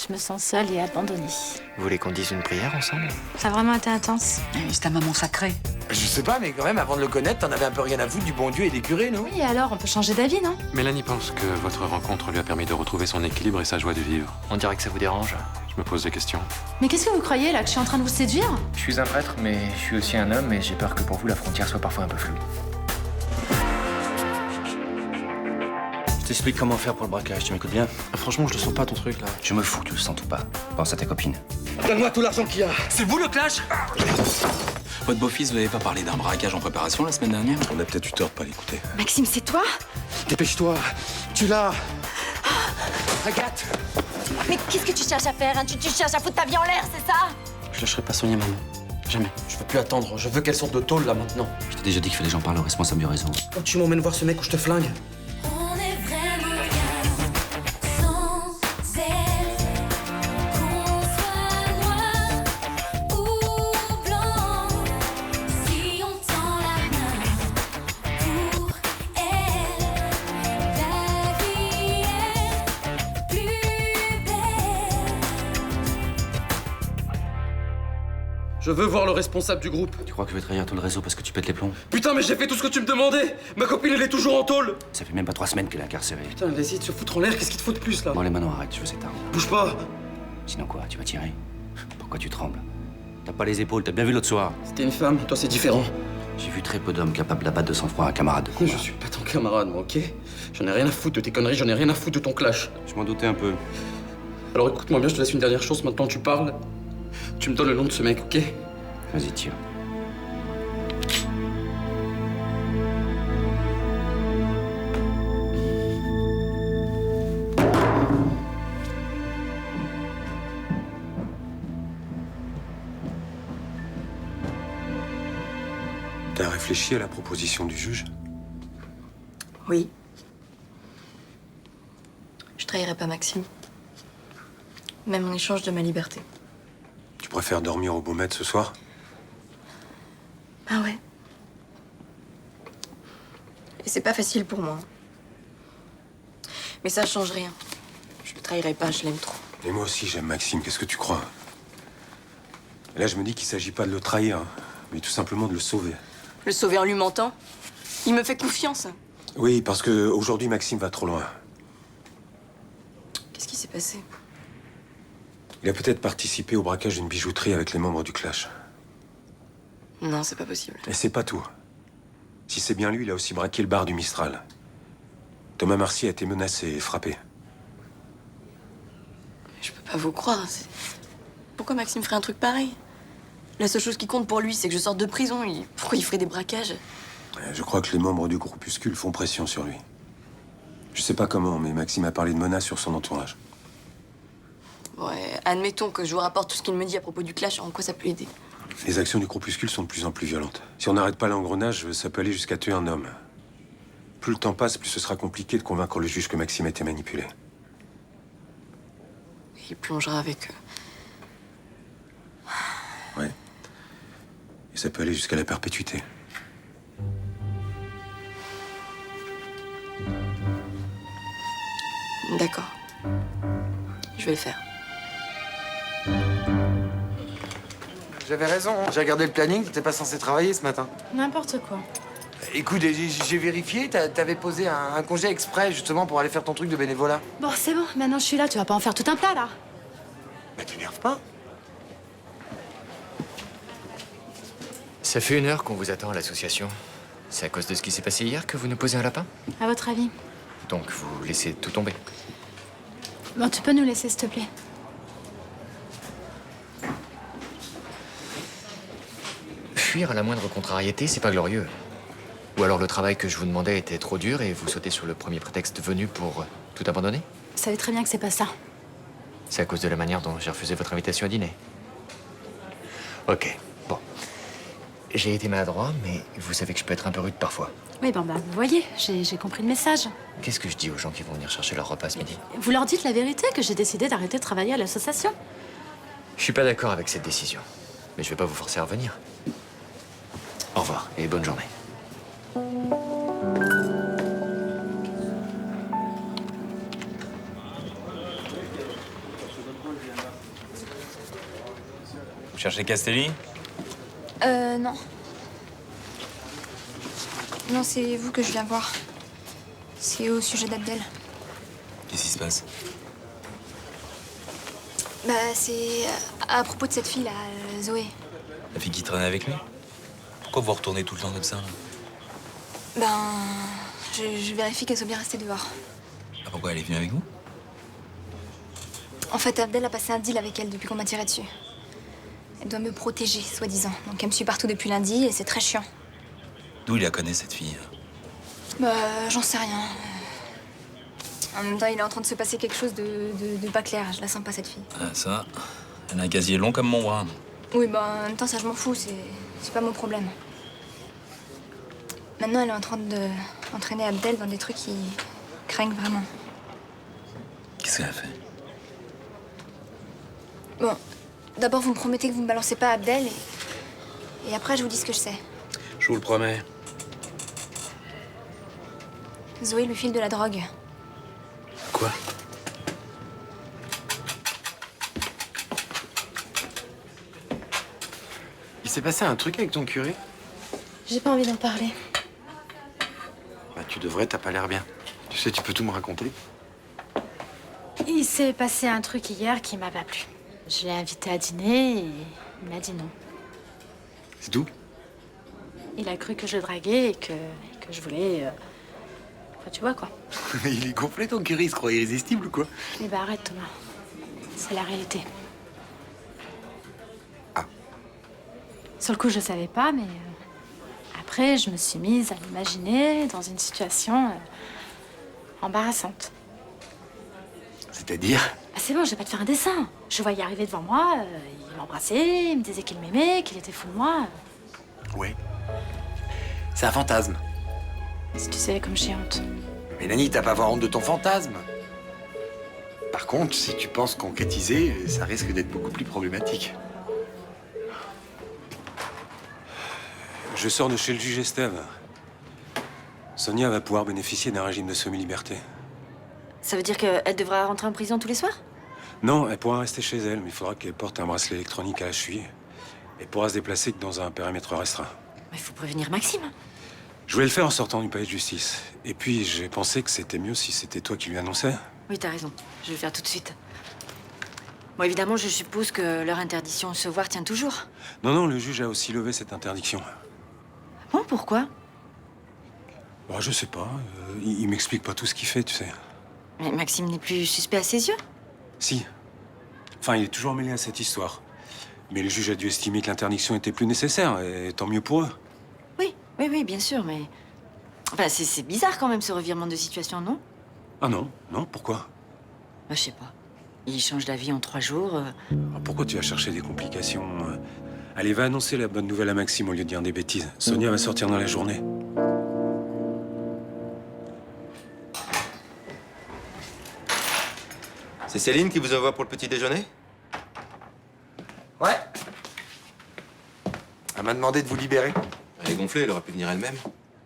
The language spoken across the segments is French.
Je me sens seule et abandonnée. Vous voulez qu'on dise une prière ensemble? Ça a vraiment été intense. C'est ta maman sacrée. Je sais pas, mais quand même, avant de le connaître, t'en avais un peu rien à foutre du bon Dieu et des curés, non? Oui, alors, on peut changer d'avis, non? Mélanie pense que votre rencontre lui a permis de retrouver son équilibre et sa joie de vivre. On dirait que ça vous dérange. Je me pose des questions. Mais qu'est-ce que vous croyez, là, que je suis en train de vous séduire? Je suis un prêtre, mais je suis aussi un homme et j'ai peur que pour vous, la frontière soit parfois un peu floue. Je t'explique comment faire pour le braquage, tu m'écoutes bien? Franchement, je le sens pas ton truc là. Je me fous, tu le sens ou pas. Pense à ta copine. Donne-moi tout l'argent qu'il y a. C'est vous le clash? Votre beau-fils, vous n'avez pas parlé d'un braquage en préparation la semaine dernière? On a peut-être eu tort de pas l'écouter. Maxime, c'est toi? Dépêche-toi. Tu l'as. Agathe. Mais qu'est-ce que tu cherches à faire, hein? Tu cherches à foutre ta vie en l'air, c'est ça? Je lâcherai pas Sonia, maman. Jamais. Je veux plus attendre. Je veux qu'elle sorte de tôle là maintenant. Je t'ai déjà dit qu'il fallait que j'en parle au responsable du réseau. Oh, tu m'emmènes voir ce mec où je te flingue. On est vraiment bien sans elle. Qu'on soit noir ou blanc, si on tend la main pour elle, la vie est plus belle. Je veux voir le responsable du groupe. Tu crois que je vais trahir tout le réseau parce que tu pètes les plombs? Putain, mais j'ai fait tout ce que tu me demandais. Ma copine, elle est toujours en tôle. Ça fait même pas 3 semaines qu'elle est incarcérée. Putain, vas-y, te se foutre en l'air. Qu'est-ce qu'il te faut de plus là? Bon, allez, maintenant arrête, je veux cette arme. Bouge pas. Sinon quoi, tu vas tirer? Pourquoi tu trembles? T'as pas les épaules, t'as bien vu l'autre soir. C'était une femme, toi c'est différent. J'ai vu très peu d'hommes capables d'abattre de sang-froid un camarade. Je suis pas ton camarade, moi, ok? J'en ai rien à foutre de tes conneries, j'en ai rien à foutre de ton clash. Je m'en doutais un peu. Alors écoute-moi bien, je te laisse une dernière chose, maintenant tu parles. Tu me donnes le nom de ce mec, ok? Vas-y, tire. T'as réfléchi à la proposition du juge? Oui. Je trahirai pas Maxime. Même en échange de ma liberté. Tu préfères dormir au beau maître ce soir? Ah ouais. Et c'est pas facile pour moi. Mais ça change rien. Je le trahirai pas, je l'aime trop. Et moi aussi, j'aime Maxime. Qu'est-ce que tu crois? Et là, je me dis qu'il s'agit pas de le trahir, hein, mais tout simplement de le sauver. Le sauver en lui mentant. Il me fait confiance. Oui, parce que aujourd'hui, Maxime va trop loin. Qu'est-ce qui s'est passé? Il a peut-être participé au braquage d'une bijouterie avec les membres du Clash. Non, c'est pas possible. Et c'est pas tout. Si c'est bien lui, il a aussi braqué le bar du Mistral. Thomas Marcy a été menacé et frappé. Je peux pas vous croire. Pourquoi Maxime ferait un truc pareil? La seule chose qui compte pour lui, c'est que je sorte de prison. Pourquoi il ferait des braquages? Je crois que les membres du groupuscule font pression sur lui. Je sais pas comment, mais Maxime a parlé de menaces sur son entourage. Ouais, admettons que je vous rapporte tout ce qu'il me dit à propos du clash. En quoi ça peut aider? Les actions du groupuscule sont de plus en plus violentes. Si on n'arrête pas l'engrenage, ça peut aller jusqu'à tuer un homme. Plus le temps passe, plus ce sera compliqué de convaincre le juge que Maxime a été manipulé. Il plongera avec eux. Ouais. Et ça peut aller jusqu'à la perpétuité. D'accord. Je vais le faire. J'avais raison, hein. J'ai regardé le planning, t'étais pas censé travailler ce matin. N'importe quoi. Écoute, j'ai vérifié, t'avais posé un congé exprès justement pour aller faire ton truc de bénévolat. Bon, c'est bon, maintenant je suis là, tu vas pas en faire tout un plat, là. Mais t'énerve pas. Ça fait 1 heure qu'on vous attend à l'association. C'est à cause de ce qui s'est passé hier que vous nous posez un lapin? À votre avis? Donc vous laissez tout tomber. Bon, tu peux nous laisser, s'il te plaît? Fuir à la moindre contrariété, c'est pas glorieux. Ou alors le travail que je vous demandais était trop dur et vous sautez sur le premier prétexte venu pour tout abandonner? Vous savez très bien que c'est pas ça. C'est à cause de la manière dont j'ai refusé votre invitation à dîner. Ok, bon. J'ai été maladroit, mais vous savez que je peux être un peu rude parfois. Oui, bon, bah, vous voyez, j'ai compris le message. Qu'est-ce que je dis aux gens qui vont venir chercher leur repas ce midi? Vous leur dites la vérité, que j'ai décidé d'arrêter de travailler à l'association. Je suis pas d'accord avec cette décision, mais je vais pas vous forcer à revenir. Au revoir et bonne journée. Cherchez Castelli? Non. Non, c'est vous que je viens voir. C'est au sujet d'Abdel. Qu'est-ce qui se passe? Bah, c'est à propos de cette fille-là, Zoé. La fille qui traîne avec lui? Pourquoi vous retournez tout le temps comme ça? Ben, je vérifie qu'elle soit bien restée dehors. Ah, pourquoi elle est venue avec vous? En fait, Abdel a passé un deal avec elle depuis qu'on m'a tiré dessus. Elle doit me protéger, soi-disant. Donc elle me suit partout depuis lundi et c'est très chiant. D'où il la connaît, cette fille? Bah, j'en sais rien. En même temps, il est en train de se passer quelque chose de pas clair. Je la sens pas, cette fille. Ah, ça, elle a un casier long comme mon bras. Oui, bah, en même temps, ça, je m'en fous. C'est pas mon problème. Maintenant, elle est en train d'entraîner Abdel dans des trucs qui craignent vraiment. Qu'est-ce qu'elle a fait? Bon, d'abord, vous me promettez que vous me balancez pas Abdel et après, je vous dis ce que je sais. Je vous le promets. Zoé lui file de la drogue. Quoi? Il s'est passé un truc avec ton curé? J'ai pas envie d'en parler. Bah, tu devrais, t'as pas l'air bien. Tu sais, tu peux tout me raconter. Il s'est passé un truc hier qui m'a pas plu. Je l'ai invité à dîner et il m'a dit non. C'est tout? Il a cru que je le draguais et que je voulais... Enfin, tu vois, quoi. Il est gonflé, ton curé, il se croit irrésistible ou quoi? Eh ben, arrête, Thomas. C'est la réalité. Ah. Sur le coup, je savais pas, mais... après, je me suis mise à m'imaginer dans une situation embarrassante. C'est-à-dire? Ah, c'est bon, je vais pas te faire un dessin. Je voyais arriver devant moi, il m'embrassait, il me disait qu'il m'aimait, qu'il était fou de moi. Ouais. C'est un fantasme. Si tu savais comme j'ai honte. Mélanie, t'as pas à avoir honte de ton fantasme. Par contre, si tu penses concrétiser, ça risque d'être beaucoup plus problématique. Je sors de chez le juge Estève. Sonia va pouvoir bénéficier d'un régime de semi-liberté. Ça veut dire qu'elle devra rentrer en prison tous les soirs? Non, elle pourra rester chez elle, mais il faudra qu'elle porte un bracelet électronique à la cheville. Elle pourra se déplacer que dans un périmètre restreint. Il faut prévenir Maxime. Je voulais le faire en sortant du palais de justice. Et puis, j'ai pensé que c'était mieux si c'était toi qui lui annonçais. Oui, t'as raison. Je vais le faire tout de suite. Bon, évidemment, je suppose que leur interdiction de se voir tient toujours. Non, non, le juge a aussi levé cette interdiction. Bon, pourquoi? Bon, je sais pas. Il m'explique pas tout ce qu'il fait, tu sais. Mais Maxime n'est plus suspect à ses yeux? Si. Enfin, il est toujours mêlé à cette histoire. Mais le juge a dû estimer que l'interdiction était plus nécessaire, et tant mieux pour eux. Oui, bien sûr, mais... Enfin, c'est bizarre quand même, ce revirement de situation, non? Ah non, non, pourquoi? Bah, je sais pas. Il change d'avis en 3 jours. Alors pourquoi tu vas chercher des complications? Allez, va annoncer la bonne nouvelle à Maxime au lieu de dire des bêtises. Sonia va sortir dans la journée. C'est Céline qui vous envoie pour le petit déjeuner? Ouais. Elle m'a demandé de vous libérer. Elle est gonflée, elle aurait pu venir elle-même.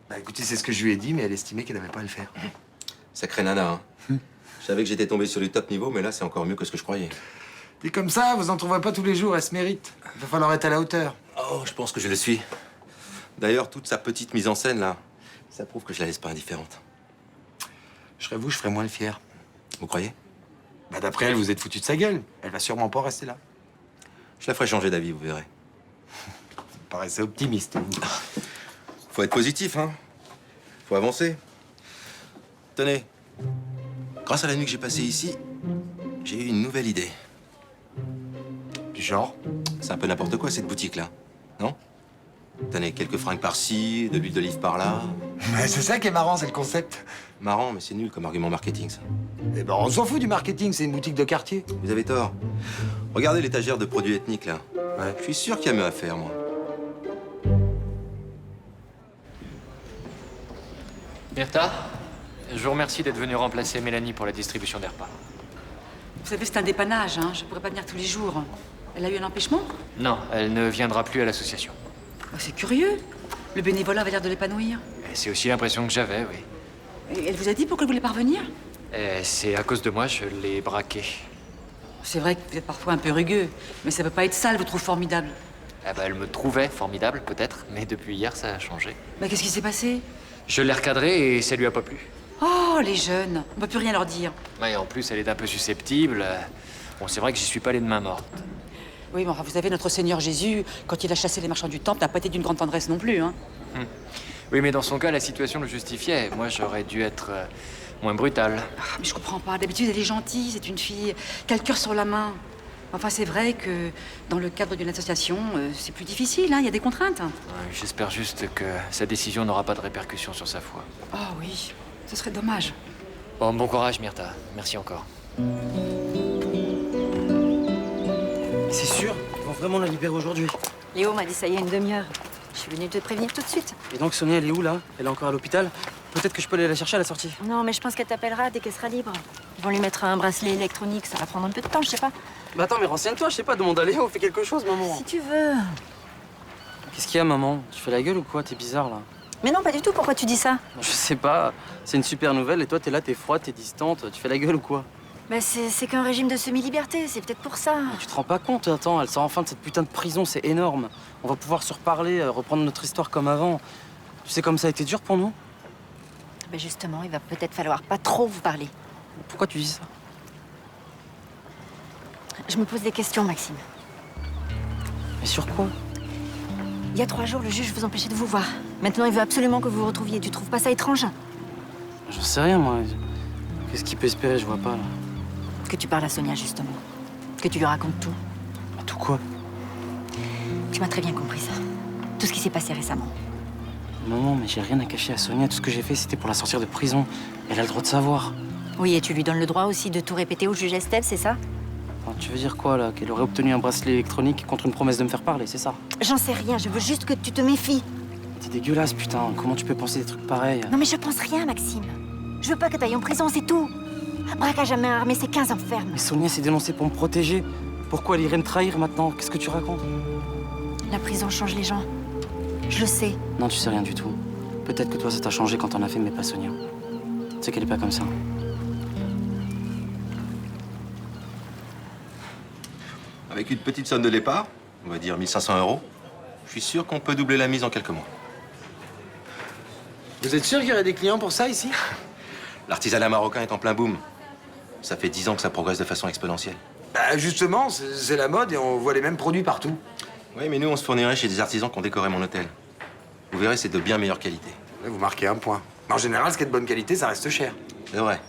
Bah écoutez, c'est ce que je lui ai dit, mais elle estimait qu'elle n'avait pas à le faire. Sacré nana, hein. Je savais que j'étais tombé sur du top niveau, mais là, c'est encore mieux que ce que je croyais. Et comme ça, vous en trouverez pas tous les jours, elle se mérite. Il va falloir être à la hauteur. Oh, je pense que je le suis. D'ailleurs, toute sa petite mise en scène, là, ça prouve que je la laisse pas indifférente. Je serais vous, je ferais moins le fier. Vous croyez? Bah d'après elle, vous êtes foutu de sa gueule. Elle va sûrement pas rester là. Je la ferai changer d'avis, vous verrez. Vous paraissez optimiste. Faut être positif, hein. Faut avancer. Tenez, grâce à la nuit que j'ai passée ici, j'ai eu une nouvelle idée. Du genre? C'est un peu n'importe quoi, cette boutique-là, non? Tenez, quelques fringues par-ci, de l'huile d'olive par-là. Mais c'est ça qui est marrant, c'est le concept. Marrant, mais c'est nul comme argument marketing, ça. Eh ben, on s'en fout du marketing, c'est une boutique de quartier. Vous avez tort. Regardez l'étagère de produits ethniques, là. Ouais. Je suis sûr qu'il y a mieux à faire, moi. Myrtha, je vous remercie d'être venue remplacer Mélanie pour la distribution des repas. Vous savez, c'est un dépannage, hein. Je pourrais pas venir tous les jours. Elle a eu un empêchement? Non, elle ne viendra plus à l'association. Oh, c'est curieux. Le bénévolat avait l'air de l'épanouir. C'est aussi l'impression que j'avais, oui. Et elle vous a dit pourquoi elle voulait pas revenir? C'est à cause de moi, je l'ai braquée. C'est vrai que vous êtes parfois un peu rugueux, mais ça peut pas être ça, elle vous trouve formidable. Ah bah, elle me trouvait formidable, peut-être, mais depuis hier, ça a changé. Bah, qu'est-ce qui s'est passé? Je l'ai recadrée et ça lui a pas plu. Oh, les jeunes, on peut plus rien leur dire. Ouais, en plus, elle est un peu susceptible. Bon, c'est vrai que j'y suis pas allé de main morte. Oui, mais enfin, vous savez, notre Seigneur Jésus, quand il a chassé les marchands du temple, n'a pas été d'une grande tendresse non plus, hein. Oui, mais dans son cas, la situation le justifiait. Moi, j'aurais dû être moins brutal. Ah, mais je comprends pas. D'habitude, elle est gentille, c'est une fille qui a le cœur sur la main. Enfin, c'est vrai que dans le cadre d'une association, c'est plus difficile, hein, il y a des contraintes. Ouais, j'espère juste que sa décision n'aura pas de répercussions sur sa foi. Oh oui, ce serait dommage. Bon courage, Myrtha. Merci encore. C'est sûr? Ils vont vraiment la libérer aujourd'hui. Léo m'a dit ça il y a une demi-heure. Je suis venue te prévenir tout de suite. Et donc Sonia, elle est où là? Elle est encore à l'hôpital? Peut-être que je peux aller la chercher à la sortie. Non, mais je pense qu'elle t'appellera dès qu'elle sera libre. Ils vont lui mettre un bracelet électronique, ça va prendre un peu de temps, je sais pas. Bah attends, mais renseigne-toi, je sais pas, demande à Léo, fais quelque chose, maman. Si tu veux. Qu'est-ce qu'il y a, maman? Tu fais la gueule ou quoi? T'es bizarre là. Mais non, pas du tout, pourquoi tu dis ça? Je sais pas, c'est une super nouvelle et toi t'es là, t'es froide, t'es distante, tu fais la gueule ou quoi? Bah c'est qu'un régime de semi-liberté, c'est peut-être pour ça. Mais tu te rends pas compte, attends, elle sort enfin de cette putain de prison, c'est énorme. On va pouvoir se reparler, reprendre notre histoire comme avant. Tu sais comme ça a été dur pour nous? Bah justement, il va peut-être falloir pas trop vous parler. Pourquoi tu dis ça? Je me pose des questions, Maxime. Mais sur quoi? Il y a 3 jours, le juge vous empêchait de vous voir. Maintenant, il veut absolument que vous vous retrouviez. Tu trouves pas ça étrange? J'en sais rien, moi. Qu'est-ce qu'il peut espérer? Je vois pas, là. Que tu parles à Sonia, justement. Que tu lui racontes tout. Mais tout quoi? Tu m'as très bien compris ça. Tout ce qui s'est passé récemment. Maman, mais j'ai rien à cacher à Sonia. Tout ce que j'ai fait, c'était pour la sortir de prison. Elle a le droit de savoir. Oui, et tu lui donnes le droit aussi de tout répéter au juge Estelle, c'est ça? Enfin, tu veux dire quoi, là? Qu'elle aurait obtenu un bracelet électronique contre une promesse de me faire parler, c'est ça? J'en sais rien, je veux juste que tu te méfies. T'es dégueulasse, putain. Comment tu peux penser des trucs pareils? Non mais je pense rien, Maxime. Je veux pas que t'ailles en prison, c'est tout. Un braquage à main armée, c'est 15 ans ferme. Mais Sonia s'est dénoncée pour me protéger. Pourquoi elle irait me trahir maintenant? Qu'est-ce que tu racontes? La prison change les gens. Je le sais. Non, tu sais rien du tout. Peut-être que toi, ça t'a changé quand t'en as fait, mais pas Sonia. Tu sais qu'elle est pas comme ça. Avec une petite somme de départ, on va dire 1 500 €, je suis sûr qu'on peut doubler la mise en quelques mois. Vous êtes sûr qu'il y aurait des clients pour ça, ici? L'artisanat marocain est en plein boom. Ça fait 10 ans que ça progresse de façon exponentielle. Bah justement, c'est la mode et on voit les mêmes produits partout. Oui, mais nous, on se fournirait chez des artisans qui ont décoré mon hôtel. Vous verrez, c'est de bien meilleure qualité. Là, vous marquez un point. Mais en général, ce qui est de bonne qualité, ça reste cher. C'est vrai.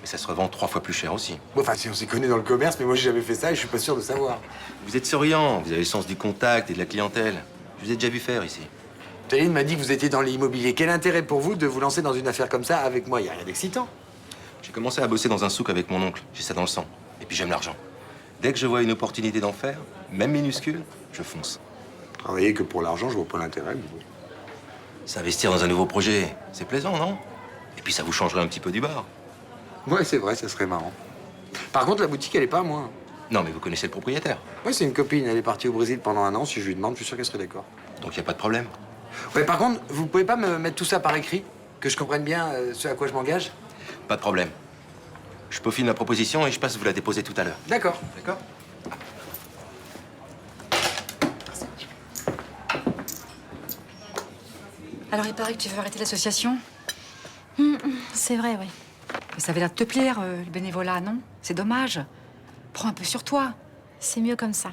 Mais ça se revend 3 fois plus cher aussi. Bon, enfin, si on s'y connaît dans le commerce, mais moi, j'ai jamais fait ça et je suis pas sûr de savoir. Vous êtes souriant, vous avez le sens du contact et de la clientèle. Je vous ai déjà vu faire ici. Taline m'a dit que vous étiez dans l'immobilier. Quel intérêt pour vous de vous lancer dans une affaire comme ça avec moi? Il y a rien d'excitant. J'ai commencé à bosser dans un souk avec mon oncle. J'ai ça dans le sang. Et puis j'aime l'argent. Dès que je vois une opportunité d'en faire, même minuscule, je fonce. Travailler que pour l'argent, je vois pas l'intérêt. S'investir dans un nouveau projet, c'est plaisant, non? Et puis ça vous changerait un petit peu du bar. Ouais, c'est vrai, ça serait marrant. Par contre, la boutique, elle est pas à moi. Non, mais vous connaissez le propriétaire. Ouais, c'est une copine. Elle est partie au Brésil pendant 1 an. Si je lui demande, je suis sûr qu'elle serait d'accord. Donc y a pas de problème. Ouais, par contre, vous pouvez pas me mettre tout ça par écrit? Que je comprenne bien ce à quoi je m'engage? Pas de problème. Je peaufine ma proposition et je passe vous la déposer tout à l'heure. D'accord. D'accord? Alors, il paraît que tu veux arrêter l'association? C'est vrai, oui. Mais ça avait l'air de te plaire, le bénévolat, non? C'est dommage. Prends un peu sur toi. C'est mieux comme ça.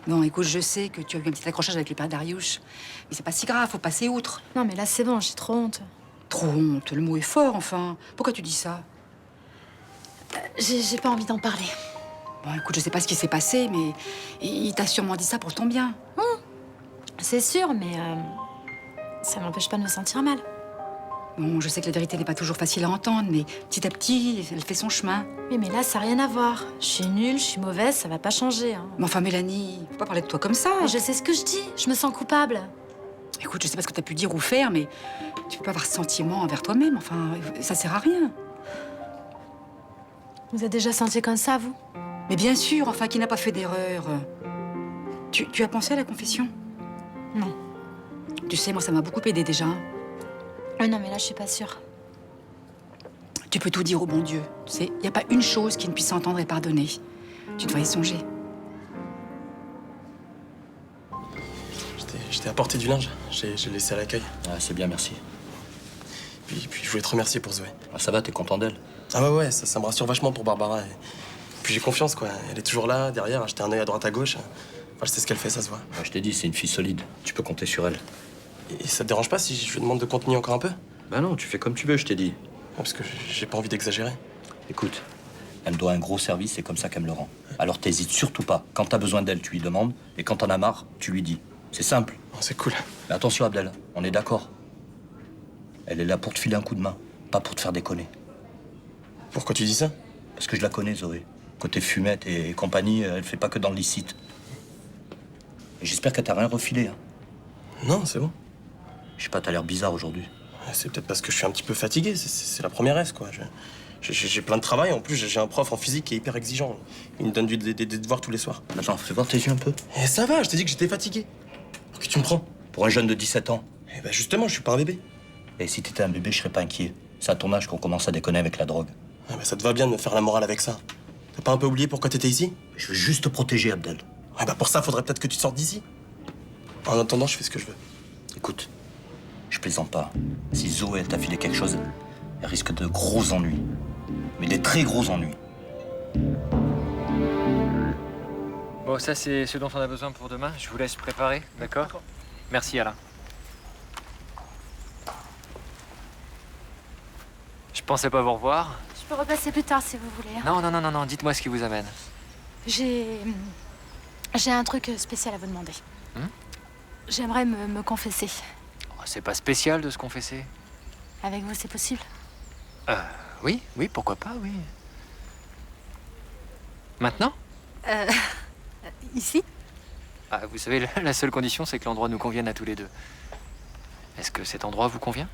Bon, écoute, je sais que tu as eu un petit accrochage avec le père Dariush. Mais c'est pas si grave, faut passer outre. Non, mais là, c'est bon, j'ai trop honte. Trop honte, le mot est fort, enfin. Pourquoi tu dis ça? J'ai pas envie d'en parler. Bon, écoute, je sais pas ce qui s'est passé, mais il t'a sûrement dit ça pour ton bien. C'est sûr, mais ça m'empêche pas de me sentir mal. Bon, je sais que la vérité n'est pas toujours facile à entendre, mais petit à petit, elle fait son chemin. Oui, mais là, ça n'a rien à voir. Je suis nulle, je suis mauvaise, ça va pas changer. Hein. Mais enfin, Mélanie, faut pas parler de toi comme ça. Mais je sais ce que je dis, je me sens coupable. Écoute, je sais pas ce que t'as pu dire ou faire, mais tu peux pas avoir sentiment envers toi-même. Enfin, ça sert à rien. Vous êtes déjà senti comme ça, vous? Mais bien sûr, enfin, qui n'a pas fait d'erreur? Tu as pensé à la confession? Non. Tu sais, moi, ça m'a beaucoup aidé déjà. Non, mais là, je suis pas sûre. Tu peux tout dire au bon Dieu. Tu sais, il n'y a pas une chose qui ne puisse entendre et pardonner. Tu devrais y songer. Je t'ai apporté du linge. J'ai laissé à l'accueil. Ah, c'est bien, merci. Puis je voulais te remercier pour Zoé. Ah, ça va, t'es content d'elle? Ah ouais, ça me rassure vachement pour Barbara. Et puis j'ai confiance, quoi. Elle est toujours là, derrière, à jeter un œil à droite, à gauche. Enfin, je sais ce qu'elle fait, ça se voit. Ouais, je t'ai dit, c'est une fille solide. Tu peux compter sur elle. Et ça te dérange pas si je lui demande de continuer encore un peu? Bah non, tu fais comme tu veux, je t'ai dit. Parce que j'ai pas envie d'exagérer. Écoute, elle me doit un gros service, c'est comme ça qu'elle me le rend. Alors t'hésites surtout pas. Quand t'as besoin d'elle, tu lui demandes. Et quand t'en as marre, tu lui dis. C'est simple. Oh, c'est cool. Mais attention, Abdel, on est d'accord. Elle est là pour te filer un coup de main, pas pour te faire déconner. Pourquoi tu dis ça? Parce que je la connais, Zoé. Côté fumette et compagnie, elle fait pas que dans le licite. Et j'espère qu'elle t'a rien refilé. Hein. Non, c'est bon. Je sais pas, t'as l'air bizarre aujourd'hui. C'est peut-être parce que je suis un petit peu fatigué. C'est la première S, quoi. J'ai plein de travail. En plus, j'ai un prof en physique qui est hyper exigeant. Il me donne des devoirs tous les soirs. Attends, fais voir tes yeux un peu. Et ça va, je t'ai dit que j'étais fatigué. Pour qui tu me prends? Pour un jeune de 17 ans. Eh ben justement, je suis pas un bébé. Et si t'étais un bébé, je serais pas inquiet. C'est à ton âge qu'on commence à déconner avec la drogue. Ah ben ça te va bien de me faire la morale avec ça. T'as pas un peu oublié pourquoi t'étais ici? Je veux juste te protéger, Abdel. Ah bah pour ça, faudrait peut-être que tu te sortes d'ici. En attendant, je fais ce que je veux. Écoute, je plaisante pas. Si Zoé t'a filé quelque chose, elle risque de gros ennuis. Mais des très gros ennuis. Bon, ça, c'est ce dont on a besoin pour demain. Je vous laisse préparer, d'accord? Merci, Alain. Je pensais pas vous revoir. Je peux repasser plus tard si vous voulez. hein. Non, dites-moi ce qui vous amène. J'ai un truc spécial à vous demander. J'aimerais me confesser. Oh, c'est pas spécial de se confesser. Avec vous, c'est possible? Oui, pourquoi pas, oui. Maintenant? Ici? Ah, vous savez, la seule condition, c'est que l'endroit nous convienne à tous les deux. Est-ce que cet endroit vous convient?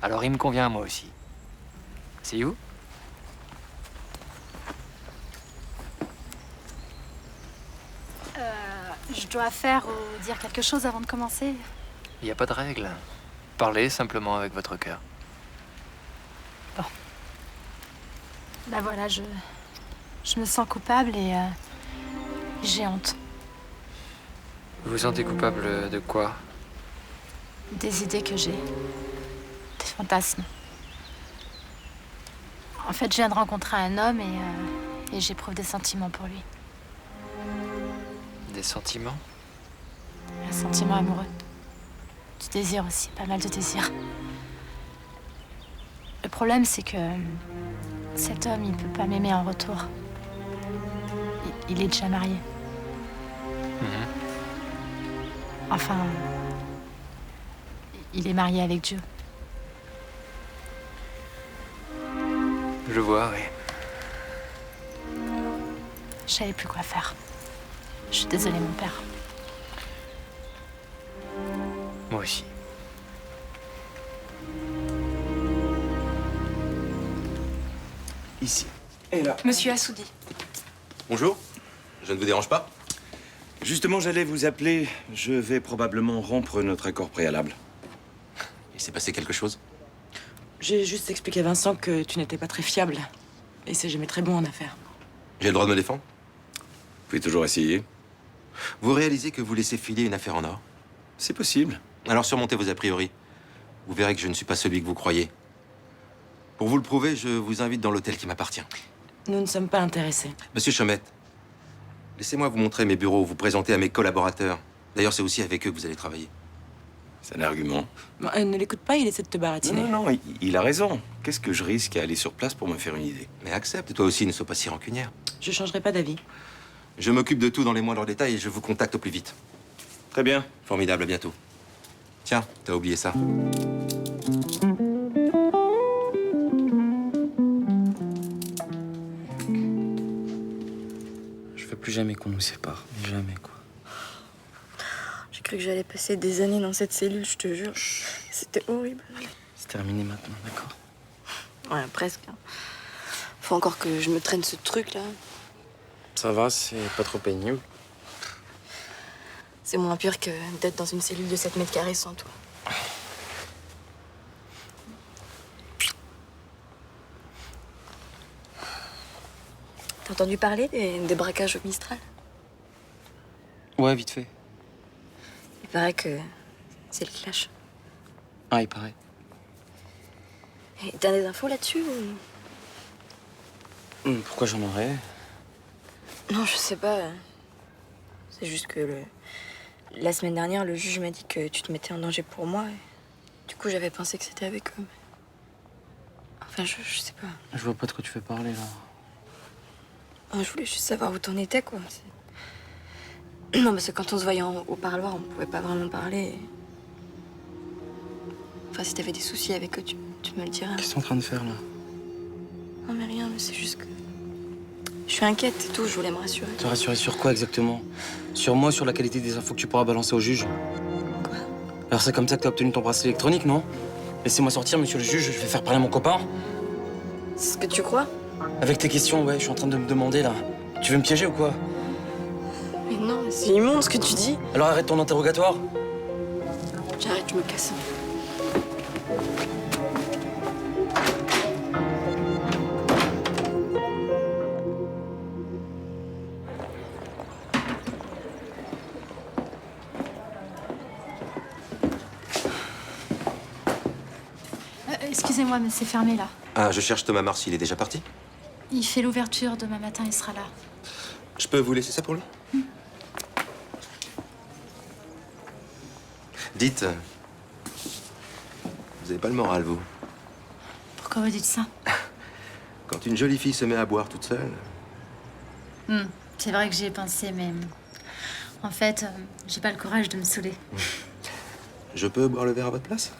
Alors il me convient à moi aussi. See you? Je dois faire ou dire quelque chose avant de commencer? Il n'y a pas de règle. Parlez simplement avec votre cœur. Bon. Bah voilà, je me sens coupable et j'ai honte. Vous vous sentez coupable de quoi? Des idées que j'ai. Des fantasmes. En fait, je viens de rencontrer un homme et j'éprouve des sentiments pour lui. Des sentiments? Un sentiment amoureux. Du désir aussi, pas mal de désir. Le problème, c'est que cet homme, il peut pas m'aimer en retour. Il est déjà marié. Enfin, il est marié avec Dieu. Je vois, oui. Je savais plus quoi faire. Je suis désolée, mon père. Moi aussi. Ici. Et là. Monsieur Assoudi. Bonjour. Je ne vous dérange pas? Justement, j'allais vous appeler. Je vais probablement rompre notre accord préalable. Il s'est passé quelque chose? J'ai juste expliqué à Vincent que tu n'étais pas très fiable. Et c'est jamais très bon en affaires. J'ai le droit de me défendre? Vous pouvez toujours essayer. Vous réalisez que vous laissez filer une affaire en or? C'est possible. Alors surmontez vos a priori. Vous verrez que je ne suis pas celui que vous croyez. Pour vous le prouver, je vous invite dans l'hôtel qui m'appartient. Nous ne sommes pas intéressés. Monsieur Chaumette, laissez-moi vous montrer mes bureaux, vous présenter à mes collaborateurs. D'ailleurs, c'est aussi avec eux que vous allez travailler. C'est un argument. Ne l'écoute pas, il essaie de te baratiner. Non, il a raison. Qu'est-ce que je risque à aller sur place pour me faire une idée? Mais accepte, toi aussi, ne sois pas si rancunière. Je changerai pas d'avis. Je m'occupe de tout dans les moindres détails et je vous contacte au plus vite. Très bien. Formidable, à bientôt. Tiens, t'as oublié ça. Je veux plus jamais qu'on nous sépare. Jamais, quoi. J'ai cru que j'allais passer des années dans cette cellule, je te jure. C'était horrible. C'est terminé maintenant, d'accord? Ouais, presque. Faut encore que je me traîne ce truc, là. Ça va, c'est pas trop pénible. C'est moins pire que d'être dans une cellule de 7 mètres carrés sans toi. T'as entendu parler des braquages au Mistral? Ouais, vite fait. Il paraît que c'est le clash. Ah, il paraît. Et t'as des infos là-dessus ou... Pourquoi j'en aurais? Non, je sais pas. C'est juste que la semaine dernière, le juge m'a dit que tu te mettais en danger pour moi. Et du coup, j'avais pensé que c'était avec eux. Mais... Enfin, je sais pas. Je vois pas de quoi tu fais parler, là. Je voulais juste savoir où t'en étais, quoi. Non, parce que quand on se voyait au parloir, on pouvait pas vraiment parler. Enfin, si t'avais des soucis avec eux, tu me le dirais. Qu'est-ce que t'es en train de faire, là? Non, mais rien, mais c'est juste que... Je suis inquiète et tout, je voulais me rassurer. Te rassurer sur quoi, exactement? Sur moi, sur la qualité des infos que tu pourras balancer au juge? Quoi? Alors c'est comme ça que t'as obtenu ton bracelet électronique, non? Laissez-moi sortir, monsieur le juge, je vais faire parler mon copain. C'est ce que tu crois? Avec tes questions, ouais, je suis en train de me demander, là. Tu veux me piéger ou quoi? Mais non, c'est immonde ce que tu dis. Alors arrête ton interrogatoire. J'arrête, je me casse. Excusez-moi, mais c'est fermé là. Ah, je cherche Thomas Marcy, il est déjà parti? Il fait l'ouverture, demain matin il sera là. Je peux vous laisser ça pour lui? Dites, vous avez pas le moral, vous? Pourquoi vous dites ça? Quand une jolie fille se met à boire toute seule... C'est vrai que j'y ai pensé, mais... En fait, j'ai pas le courage de me saouler. Je peux boire le verre à votre place?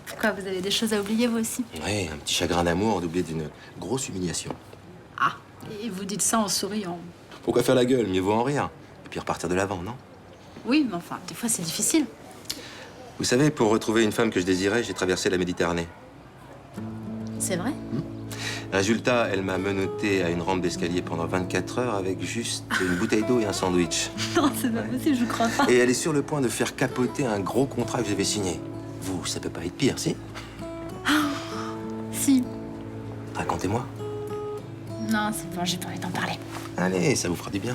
Pourquoi? Vous avez des choses à oublier, vous aussi? Oui, un petit chagrin d'amour doublé d'une grosse humiliation. Ah, et vous dites ça en souriant. Pourquoi faire la gueule? Mieux vaut en rire. Et puis repartir de l'avant, non? Oui, mais enfin, des fois c'est difficile. Vous savez, pour retrouver une femme que je désirais, j'ai traversé la Méditerranée. C'est vrai? Résultat, elle m'a menotté à une rampe d'escalier pendant 24 heures avec juste une bouteille d'eau et un sandwich. Non, c'est pas possible, je crois pas. Et elle est sur le point de faire capoter un gros contrat que j'avais signé. Vous, ça peut pas être pire, si? Si. Racontez-moi. Non, c'est bon, j'ai pas envie d'en parler. Allez, ça vous fera du bien.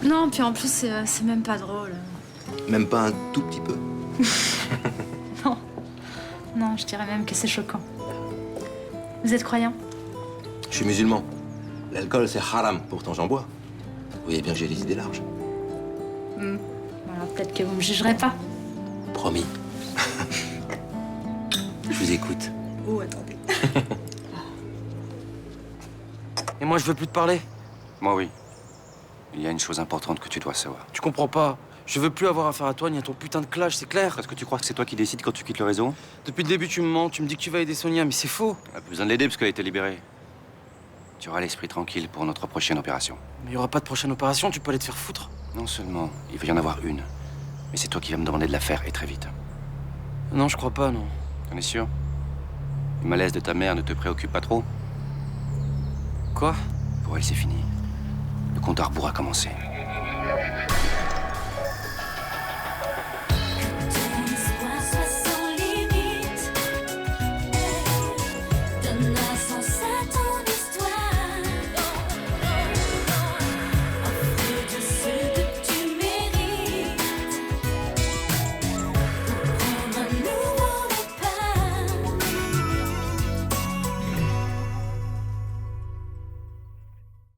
Non, puis en plus, c'est même pas drôle. Même pas un tout petit peu. Non. Non, je dirais même que c'est choquant. Vous êtes croyant? Je suis musulman. L'alcool, c'est haram. Pourtant, j'en bois. Vous voyez bien que j'ai les idées larges. Alors peut-être que vous me jugerez pas. Promis. Je vous écoute. Oh, attendez. Et moi, je veux plus te parler. Moi, oui. Il y a une chose importante que tu dois savoir. Tu comprends pas. Je veux plus avoir affaire à toi ni à ton putain de clash, c'est clair. Est-ce que tu crois que c'est toi qui décides quand tu quittes le réseau? Depuis le début, tu me mens, tu me dis que tu vas aider Sonia, mais c'est faux. On a plus besoin de l'aider parce qu'elle a été libérée. Tu auras l'esprit tranquille pour notre prochaine opération. Mais il y aura pas de prochaine opération, tu peux aller te faire foutre. Non seulement, il va y en avoir une, mais c'est toi qui vas me demander de la faire, et très vite. Non, je crois pas, non. T'en es sûr? Le malaise de ta mère ne te préoccupe pas trop? Quoi? Pour elle, c'est fini. Le compte à rebours a commencé.